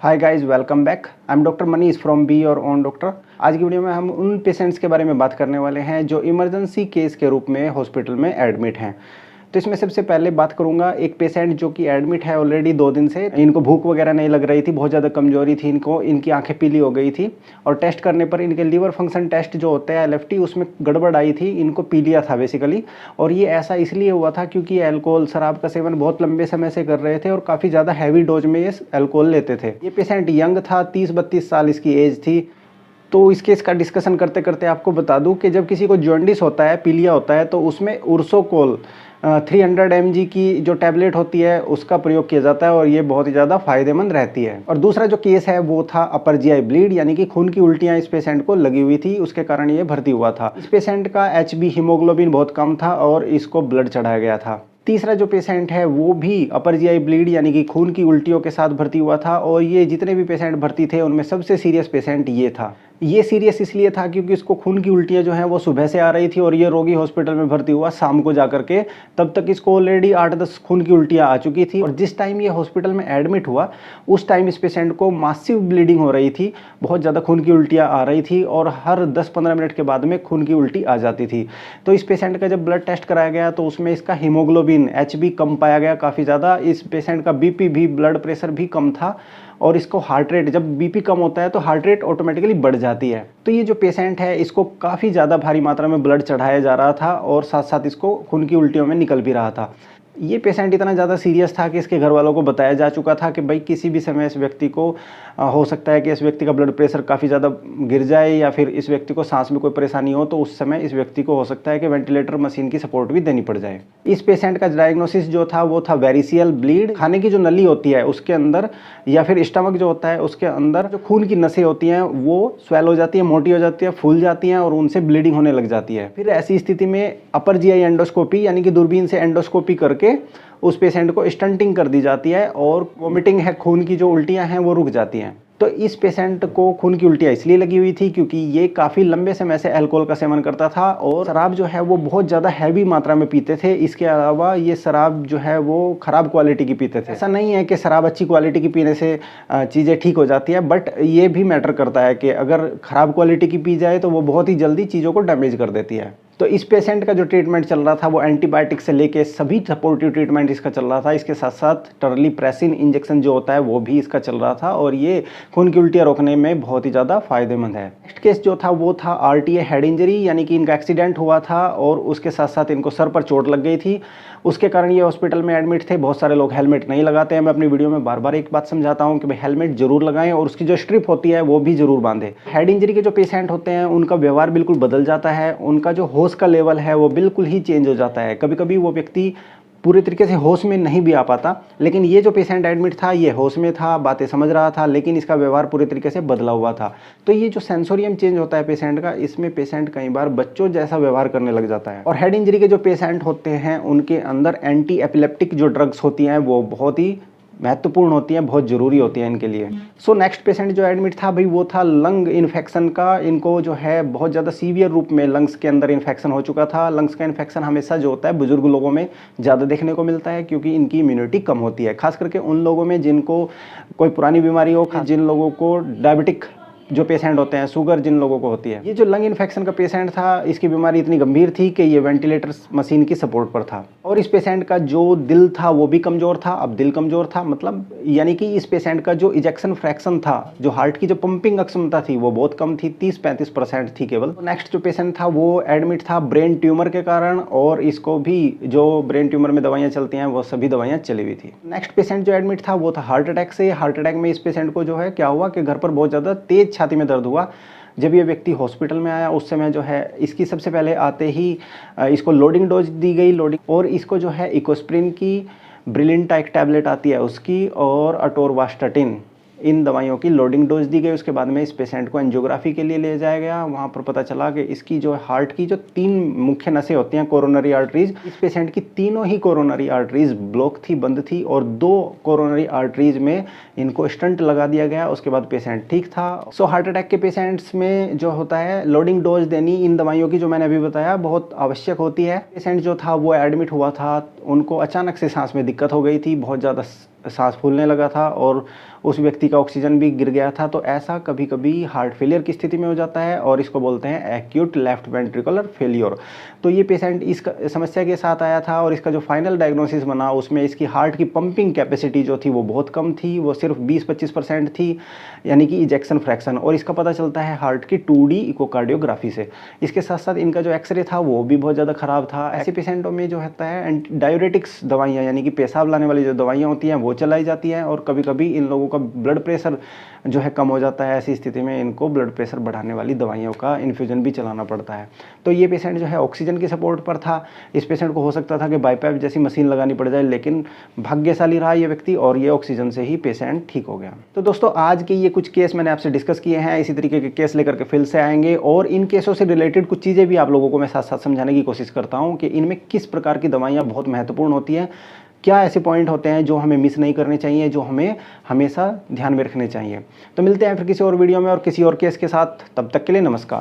Hi guys, welcome back. I am doctor Manish from be your own doctor. आज की video में हम उन पेशेंट्स के बारे में बात करने वाले हैं जो इमरजेंसी केस के रूप में हॉस्पिटल में एडमिट हैं। तो इसमें सबसे पहले बात करूंगा एक पेशेंट जो कि एडमिट है ऑलरेडी 2 दिन से। इनको भूख वगैरह नहीं लग रही थी, बहुत ज़्यादा कमजोरी थी इनको, इनकी आंखें पीली हो गई थी और टेस्ट करने पर इनके लीवर फंक्शन टेस्ट जो होता है LFT उसमें गड़बड़ आई थी, इनको पीलिया था बेसिकली। और ये ऐसा इसलिए हुआ था क्योंकि अल्कोहल शराब का सेवन बहुत लंबे समय से कर रहे थे और काफ़ी ज़्यादा हैवी डोज में ये अल्कोहल लेते थे। ये पेशेंट यंग था, 30-32 साल इसकी एज थी। तो इस केस का डिस्कशन करते करते आपको बता दूं कि जब किसी को जॉन्डिस होता है, पीलिया होता है, तो उसमें उर्सोकोल 300 mg की जो टैबलेट होती है उसका प्रयोग किया जाता है और ये बहुत ही ज़्यादा फायदेमंद रहती है। और दूसरा जो केस है वो था अपर जीआई ब्लीड, यानी कि खून की उल्टियाँ इस पेशेंट को लगी हुई थी, उसके कारण ये भर्ती हुआ था। इस पेशेंट का HB हीमोग्लोबिन बहुत कम था और इसको ब्लड चढ़ाया गया था। तीसरा जो पेशेंट है वो भी अपर जीआई ब्लीड यानी कि खून की उल्टियों के साथ भर्ती हुआ था और ये जितने भी पेशेंट भर्ती थे उनमें सबसे सीरियस पेशेंट ये था। ये सीरियस इसलिए था क्योंकि इसको खून की उल्टियाँ जो हैं वो सुबह से आ रही थी और ये रोगी हॉस्पिटल में भर्ती हुआ शाम को जाकर के। तब तक इसको ऑलरेडी 8-10 खून की उल्टियाँ आ चुकी थी और जिस टाइम ये हॉस्पिटल में एडमिट हुआ उस टाइम इस पेशेंट को मासिव ब्लीडिंग हो रही थी, बहुत ज़्यादा खून की उल्टियाँ आ रही थी और हर 10-15 मिनट के बाद में खून की उल्टी आ जाती थी। तो इस पेशेंट का जब ब्लड टेस्ट कराया गया तो उसमें इसका हीमोग्लोबिन HB कम पाया गया काफ़ी ज़्यादा। इस पेशेंट का BP भी, ब्लड प्रेशर भी कम था और इसको हार्ट रेट, जब BP कम होता है तो हार्ट रेट ऑटोमेटिकली बढ़ जाती है। तो ये जो पेशेंट है इसको काफ़ी ज़्यादा भारी मात्रा में ब्लड चढ़ाया जा रहा था और साथ साथ इसको खून की उल्टियों में निकल भी रहा था। ये पेशेंट इतना ज़्यादा सीरियस था कि इसके घर वालों को बताया जा चुका था कि भाई किसी भी समय इस व्यक्ति को हो सकता है कि इस व्यक्ति का ब्लड प्रेशर काफ़ी ज़्यादा गिर जाए या फिर इस व्यक्ति को सांस में कोई परेशानी हो, तो उस समय इस व्यक्ति को हो सकता है कि वेंटिलेटर मशीन की सपोर्ट भी देनी पड़ जाए। इस पेशेंट का डायग्नोसिस जो था वो था वेरिसियल ब्लीड। खाने की जो नली होती है उसके अंदर या फिर स्टमक जो होता है उसके अंदर जो खून की नसें होती हैं वो स्वेल हो जाती है, मोटी हो जाती है, फूल जाती हैं और उनसे ब्लीडिंग होने लग जाती है। फिर ऐसी स्थिति में अपर जीआई एंडोस्कोपी यानी कि दूरबीन से एंडोस्कोपी करके उस पेशेंट को स्टंटिंग कर दी जाती है और वोमिटिंग है, खून की जो उल्टियां हैं वो रुक जाती हैं। तो इस पेशेंट को खून की उल्टियां इसलिए लगी हुई थी क्योंकि ये काफ़ी लंबे समय से अल्कोहल का सेवन करता था और शराब जो है वो बहुत ज़्यादा हैवी मात्रा में पीते थे। इसके अलावा ये शराब जो है वो ख़राब क्वालिटी की पीते थे। ऐसा नहीं है कि शराब अच्छी क्वालिटी की पीने से चीज़ें ठीक हो जाती है, बट ये भी मैटर करता है कि अगर ख़राब क्वालिटी की पी जाए तो वो बहुत ही जल्दी चीज़ों को डैमेज कर देती है। तो इस पेशेंट का जो ट्रीटमेंट चल रहा था वो एंटीबायोटिक से लेके सभी सपोर्टिव ट्रीटमेंट इसका चल रहा था। इसके साथ साथ टर्लीप्रेसिन इंजेक्शन जो होता है वो भी इसका चल रहा था और ये खून की उल्टियाँ रोकने में बहुत ही ज़्यादा फायदेमंद है। नेक्स्ट केस जो था वो था RTA हेड इंजरी, यानी कि इनका एक्सीडेंट हुआ था और उसके साथ साथ इनको सर पर चोट लग गई थी, उसके कारण ये हॉस्पिटल में एडमिट थे। बहुत सारे लोग हेलमेट नहीं लगाते हैं। मैं अपनी वीडियो में बार बार एक बात समझाता हूँ कि भाई हेलमेट जरूर लगाएं और उसकी जो स्ट्रिप होती है वो भी जरूर बांधें। हेड इंजरी के जो पेशेंट होते हैं उनका व्यवहार बिल्कुल बदल जाता है, उनका जो होश का लेवल है वो बिल्कुल ही चेंज हो जाता है। कभी कभी वो व्यक्ति पूरे तरीके से होश में नहीं भी आ पाता, लेकिन ये जो पेशेंट एडमिट था ये होश में था, बातें समझ रहा था, लेकिन इसका व्यवहार पूरे तरीके से बदला हुआ था। तो ये जो सेंसोरियम चेंज होता है पेशेंट का, इसमें पेशेंट कई बार बच्चों जैसा व्यवहार करने लग जाता है। और हेड इंजरी के जो पेशेंट होते हैं उनके अंदर एंटी एपिलेप्टिक जो ड्रग्स होती हैं वो बहुत ही महत्वपूर्ण होती हैं, बहुत ज़रूरी होती हैं इनके लिए। सो नेक्स्ट पेशेंट जो एडमिट था भाई वो था लंग इन्फेक्शन का। इनको जो है बहुत ज़्यादा सीवियर रूप में लंग्स के अंदर इन्फेक्शन हो चुका था। लंग्स का इन्फेक्शन हमेशा जो होता है बुजुर्ग लोगों में ज़्यादा देखने को मिलता है क्योंकि इनकी इम्यूनिटी कम होती है, खास करके उन लोगों में जिनको कोई पुरानी बीमारी हो, जिन लोगों को डायबिटिक जो पेशेंट होते हैं, शुगर जिन लोगों को होती है। ये जो लंग इन्फेक्शन का पेशेंट था इसकी बीमारी इतनी गंभीर थी कि ये वेंटिलेटर मशीन की सपोर्ट पर था और इस पेशेंट का जो दिल था वो भी कमज़ोर था। अब दिल कमज़ोर था मतलब यानी कि इस पेशेंट का जो इजेक्शन फ्रैक्शन था, जो हार्ट की जो पंपिंग क्षमता थी वो बहुत कम थी, 30-35% थी केवल। नेक्स्ट जो पेशेंट था वो एडमिट था ब्रेन ट्यूमर के कारण और इसको भी जो ब्रेन ट्यूमर में दवाइयाँ चलती हैं वो सभी दवाइयाँ चली हुई थी। नेक्स्ट पेशेंट जो एडमिट था वो था हार्ट अटैक से। हार्ट अटैक में इस पेशेंट को जो है क्या हुआ कि घर पर बहुत ज़्यादा तेज छाती में दर्द हुआ। जब ये व्यक्ति हॉस्पिटल में आया उस समय जो है इसकी सबसे पहले आते ही इसको लोडिंग डोज दी गई, और इसको जो है इकोस्प्रिन की ब्रिलिंटा एक टैबलेट आती है उसकी और अटोरवास्टाटिन, इन दवाइयों की लोडिंग डोज दी गई। उसके बाद में इस पेशेंट को एंजियोग्राफी के लिए ले जाया गया। वहाँ पर पता चला कि इसकी जो हार्ट की जो 3 मुख्य नसें होती हैं कोरोनरी आर्टरीज, इस पेशेंट की तीनों ही कोरोनरी आर्टरीज ब्लॉक थी, बंद थी और 2 कोरोनरी आर्टरीज में इनको स्टंट लगा दिया गया। उसके बाद पेशेंट ठीक था। सो हार्ट अटैक के पेशेंट्स में जो होता है लोडिंग डोज देनी इन दवाइयों की जो मैंने अभी बताया बहुत आवश्यक होती है। पेशेंट जो था वो एडमिट हुआ था उनको अचानक से सांस में दिक्कत हो गई थी, बहुत ज़्यादा सांस फूलने लगा था और उस व्यक्ति का ऑक्सीजन भी गिर गया था। तो ऐसा कभी कभी हार्ट फेलियर की स्थिति में हो जाता है और इसको बोलते हैं एक्यूट लेफ्ट वेंट्रिकुलर फेलियर। तो ये पेशेंट इस समस्या के साथ आया था और इसका जो फाइनल डायग्नोसिस बना उसमें इसकी हार्ट की पंपिंग कैपेसिटी जो थी वो बहुत कम थी, वो सिर्फ 20-25% थी, यानी कि इजेक्शन फ्रैक्शन। और इसका पता चलता है हार्ट की 2D इकोकार्डियोग्राफी से। इसके साथ साथ इनका जो एक्सरे था वो भी बहुत ज़्यादा ख़राब था। ऐसे पेशेंटों में जो होता है डायूरेटिक्स दवाइयाँ, यानी कि पेशाब लाने वाली जो दवाइयाँ होती हैं वो चलाई जाती हैं और कभी कभी इन लोगों का ब्लड प्रेशर जो है कम हो जाता है। ऐसी स्थिति में इनको ब्लड प्रेशर बढ़ाने वाली दवाइयों का इन्फ्यूजन भी चलाना पड़ता है। तो ये पेशेंट जो है ऑक्सीजन की सपोर्ट पर था। इस पेशेंट को हो सकता था कि बाईपैप जैसी मशीन लगानी पड़ जाए, लेकिन भाग्यशाली रहा ये व्यक्ति और ये ऑक्सीजन से ही पेशेंट ठीक हो गया। तो दोस्तों आज के ये कुछ केस मैंने आपसे डिस्कस किए हैं, इसी तरीके के केस लेकर के फिर से आएंगे और इन केसों से रिलेटेड कुछ चीज़ें भी आप लोगों को मैं साथ साथ समझाने की कोशिश करता हूँ कि इनमें किस प्रकार की दवाइयाँ बहुत महत्वपूर्ण होती हैं, क्या ऐसे पॉइंट होते हैं जो हमें मिस नहीं करने चाहिए, जो हमें हमेशा ध्यान में रखने चाहिए। तो मिलते हैं फिर किसी और वीडियो में और किसी और केस के साथ, तब तक के लिए नमस्कार।